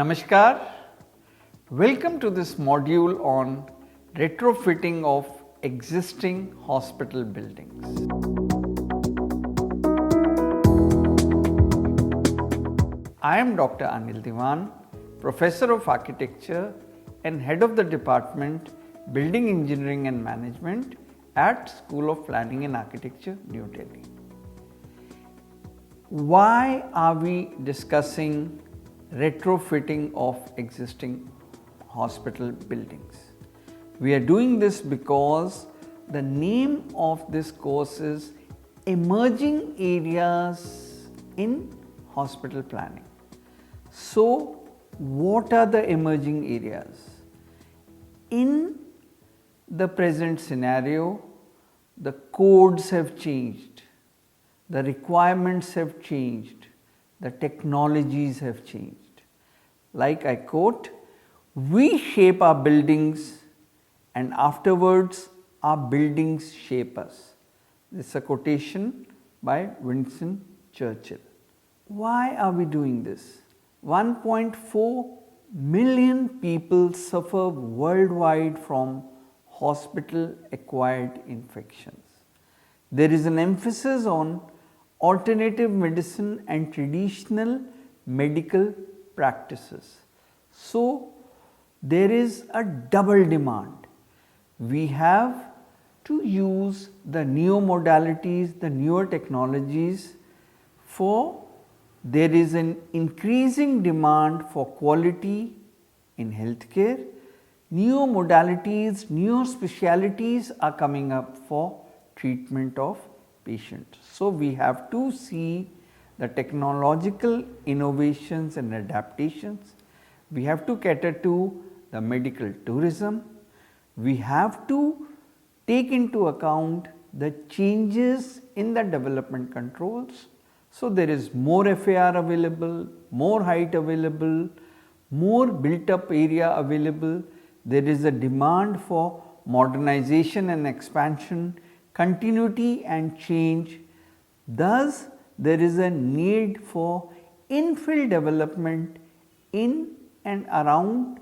Namaskar. Welcome to this module on retrofitting of existing hospital buildings. I am Dr. Anil Diwan, Professor of Architecture and Head of the Department Building Engineering and Management at School of Planning and Architecture, New Delhi. Why are we discussing retrofitting of existing hospital buildings? We are doing this because the name of this course is Emerging Areas in Hospital Planning. So, what are the emerging areas? In the present scenario, the codes have changed, the requirements have changed, the technologies have changed. Like I quote, we shape our buildings and afterwards our buildings shape us. This is a quotation by Winston Churchill. Why are we doing this? 1.4 million people suffer worldwide from hospital acquired infections. There is an emphasis on alternative medicine and traditional medical practices. So, there is a double demand. We have to use the new modalities, the newer technologies for there is an increasing demand for quality in healthcare. New modalities, new specialities are coming up for treatment of patients. So, we have to see the technological innovations and adaptations. We have to cater to the medical tourism. We have to take into account the changes in the development controls. So, there is more FAR available, more height available, more built up area available. There is a demand for modernization and expansion, continuity and change. Thus, there is a need for infill development in and around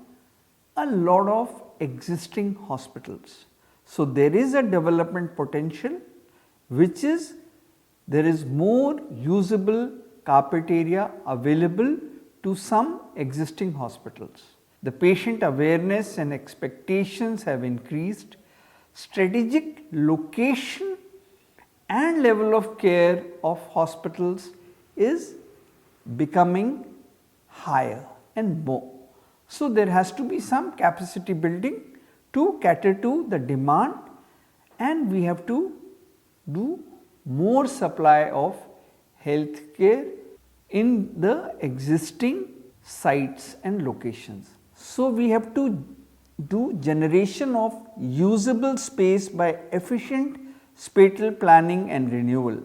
a lot of existing hospitals. So, there is a development potential which is there is more usable carpet area available to some existing hospitals. The patient awareness and expectations have increased. Strategic location and level of care of hospitals is becoming higher and more. So, there has to be some capacity building to cater to the demand, and we have to do more supply of health care in the existing sites and locations. So, we have to do generation of usable space by efficient spatial planning and renewal.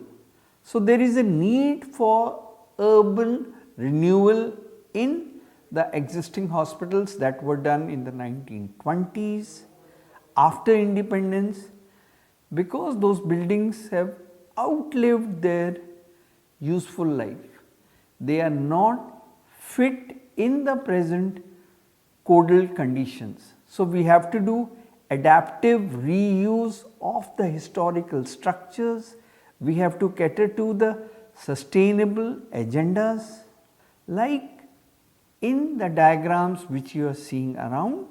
So, there is a need for urban renewal in the existing hospitals that were done in the 1920s after independence, because those buildings have outlived their useful life. They are not fit in the present codal conditions. So, we have to do adaptive reuse of the historical structures. We have to cater to the sustainable agendas, like in the diagrams which you are seeing around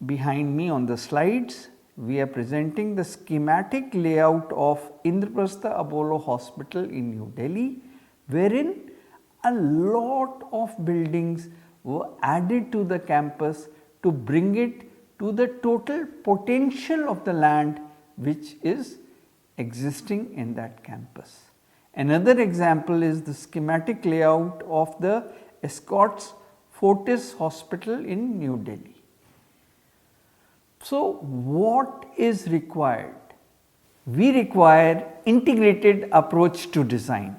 behind me on the slides. We are presenting the schematic layout of Indraprastha Apollo Hospital in New Delhi, wherein a lot of buildings were added to the campus to bring it to the total potential of the land which is existing in that campus. Another example is the schematic layout of the Escorts Fortis Hospital in New Delhi. So, what is required? We require integrated approach to design.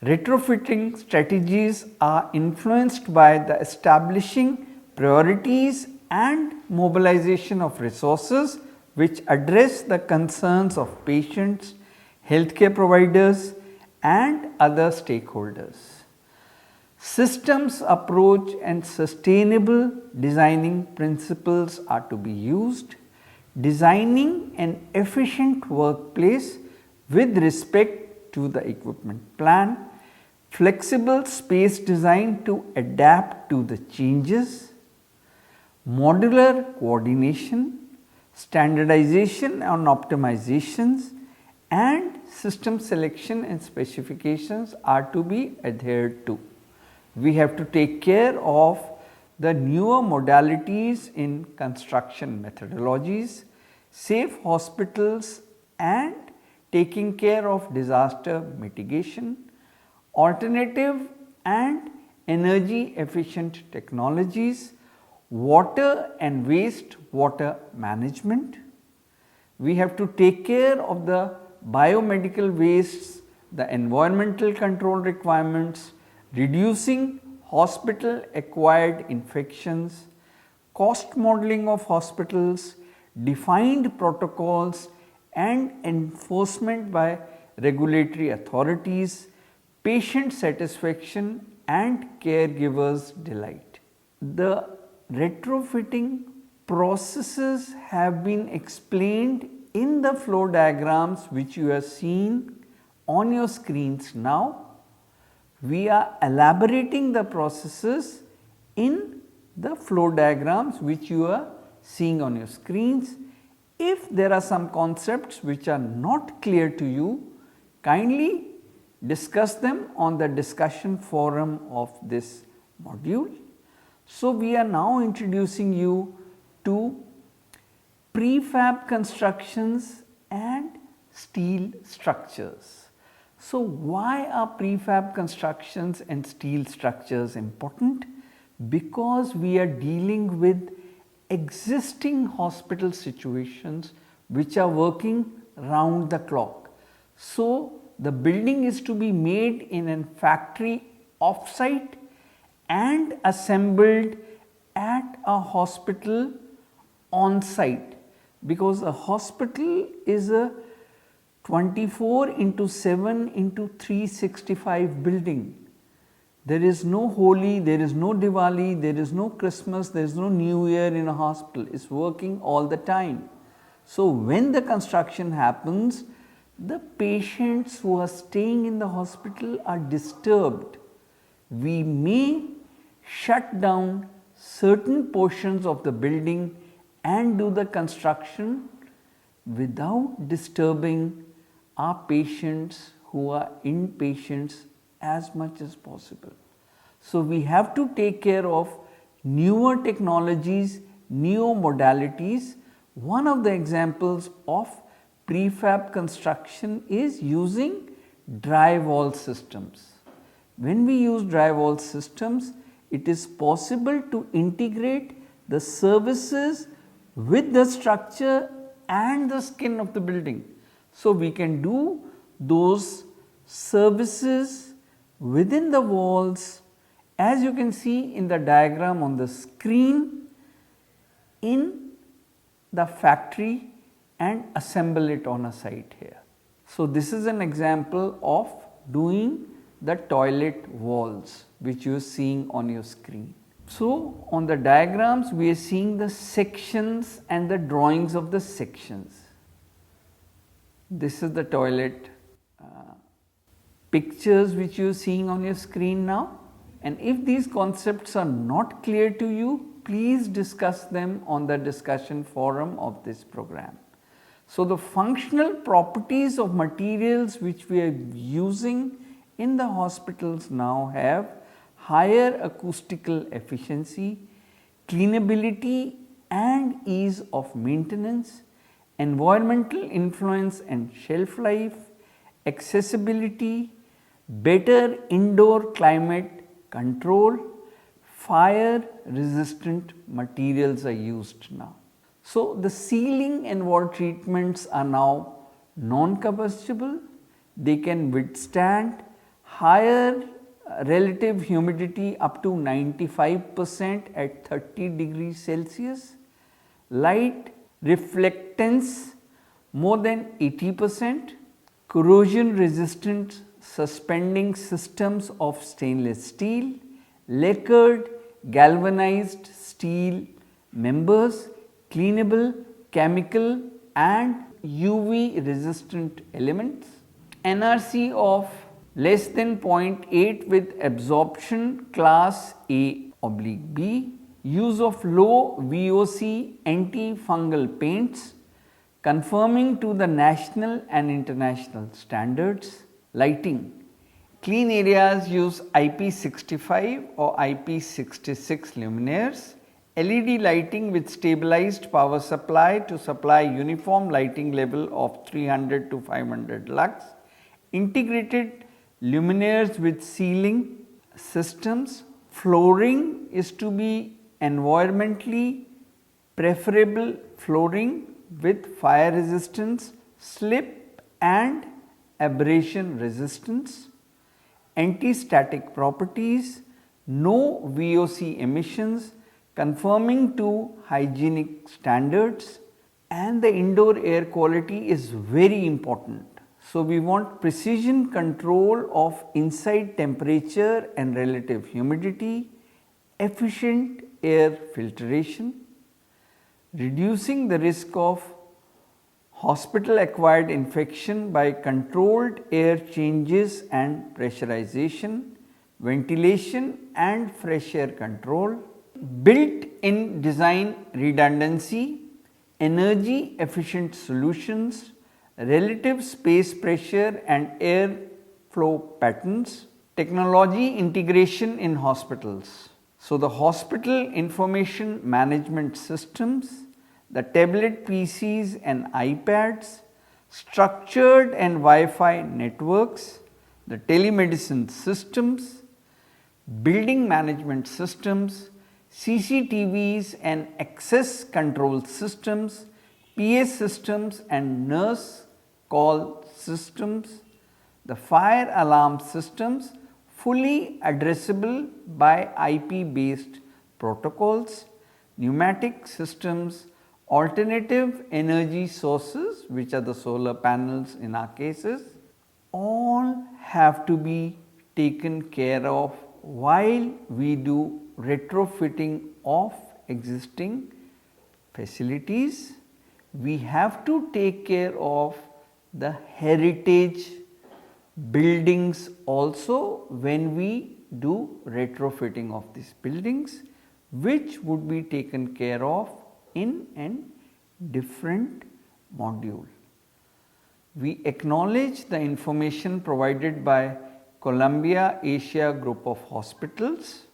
Retrofitting strategies are influenced by the establishing priorities and mobilization of resources which address the concerns of patients, healthcare providers and other stakeholders. Systems approach and sustainable designing principles are to be used. Designing an efficient workplace with respect to the equipment plan. Flexible space design to adapt to the changes. Modular coordination, standardization and optimizations, and system selection and specifications are to be adhered to. We have to take care of the newer modalities in construction methodologies, safe hospitals and taking care of disaster mitigation, alternative and energy efficient technologies, water and waste water management. We have to take care of the biomedical wastes, the environmental control requirements, reducing hospital acquired infections, cost modeling of hospitals, defined protocols and enforcement by regulatory authorities, patient satisfaction and caregivers delight. The retrofitting processes have been explained in the flow diagrams which you are seeing on your screens now. We are elaborating the processes in the flow diagrams which you are seeing on your screens. If there are some concepts which are not clear to you, kindly discuss them on the discussion forum of this module. So, we are now introducing you to prefab constructions and steel structures. So, why are prefab constructions and steel structures important? Because we are dealing with existing hospital situations which are working round the clock. So, the building is to be made in a factory off-site and assembled at a hospital on site, because a hospital is a 24/7/365 building. There is no Holi, there is no Diwali, there is no Christmas, there is no New Year in a hospital. It is working all the time. So, when the construction happens, the patients who are staying in the hospital are disturbed. We may shut down certain portions of the building and do the construction without disturbing our patients who are inpatients as much as possible. So, we have to take care of newer technologies, newer modalities. One of the examples of prefab construction is using dry wall systems. When we use dry wall systems, it is possible to integrate the services with the structure and the skin of the building. So, we can do those services within the walls, as you can see in the diagram on the screen, in the factory and assemble it on a site here. So, this is an example of doing the toilet walls which you are seeing on your screen. So, on the diagrams we are seeing the sections and the drawings of the sections. This is the toilet pictures which you are seeing on your screen now, and if these concepts are not clear to you, please discuss them on the discussion forum of this program. So, the functional properties of materials which we are using in the hospitals now have higher acoustical efficiency, cleanability and ease of maintenance, environmental influence and shelf life, accessibility, better indoor climate control, fire resistant materials are used now. So, the ceiling and wall treatments are now non-combustible, they can withstand higher relative humidity up to 95% at 30 degrees Celsius, light reflectance more than 80%, corrosion resistant suspending systems of stainless steel, lacquered galvanized steel members, cleanable, chemical and UV resistant elements, NRC of less than 0.8 with absorption class A/B, use of low VOC anti-fungal paints conforming to the national and international standards, lighting. Clean areas use IP65 or IP66 luminaires, LED lighting with stabilized power supply to supply uniform lighting level of 300 to 500 lux, integrated luminaires with ceiling systems. Flooring is to be environmentally preferable flooring with fire resistance, slip and abrasion resistance, anti-static properties, no VOC emissions conforming to hygienic standards, and the indoor air quality is very important. So, we want precision control of inside temperature and relative humidity, efficient air filtration, reducing the risk of hospital acquired infection by controlled air changes and pressurization, ventilation and fresh air control, built-in design redundancy, energy efficient solutions, relative space pressure and air flow patterns, technology integration in hospitals. So, the hospital information management systems, the tablet PCs and iPads, structured and Wi-Fi networks, the telemedicine systems, building management systems, CCTVs and access control systems, PA systems and nurse call systems, the fire alarm systems fully addressable by IP based protocols, pneumatic systems, alternative energy sources which are the solar panels in our cases, all have to be taken care of while we do retrofitting of existing facilities. We have to take care of the heritage buildings also when we do retrofitting of these buildings, which would be taken care of in a different module. We acknowledge the information provided by Columbia Asia Group of Hospitals.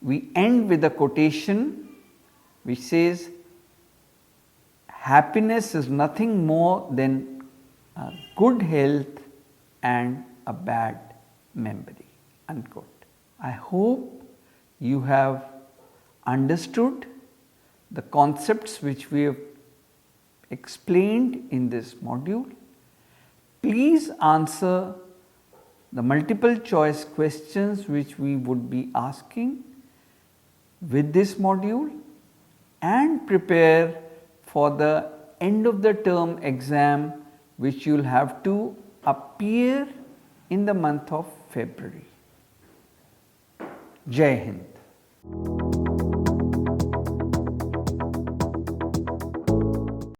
We end with a quotation which says, "Happiness is nothing more than a good health and a bad memory." Unquote. I hope you have understood the concepts which we have explained in this module. Please answer the multiple choice questions which we would be asking with this module and prepare for the end of the term exam which you will have to appear in the month of February. Jai Hind.